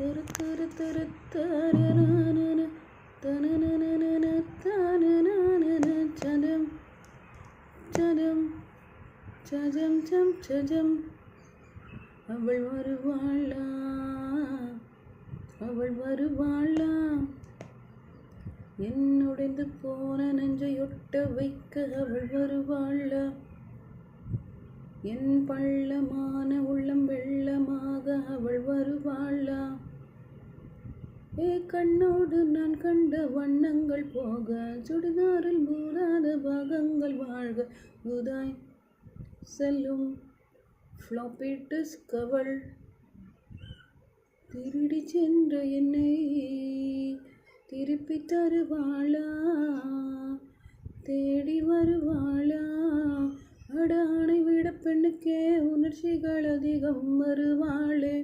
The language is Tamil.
திரு திரு திரு தரனன தனனனன தனனனன சஜம் சஜம் சஜம் சம் சஜம். அவள் வருவாளா, அவள் வருவாளா, என்னுடைந்து போன நெஞ்சையொட்ட வைக்க அவள் வருவாளா, என் பள்ளமான உள்ளம் வெள்ளமாக அவள் வருவாளா. கண்ணோடு நான் கண்ட வண்ணங்கள் போக, சுடிதாரில் மூடாத பாகங்கள் வாழ்க, உதாய் செல்லும் ஃப்ளாப்பி டிஸ்க் அவள் திருடி சென்ற என்னை திருப்பி தருவாளா, தேடி வருவாளா. அடானை விட பெண்ணுக்கே உணர்ச்சிகள் அதிகம், வருவாளே.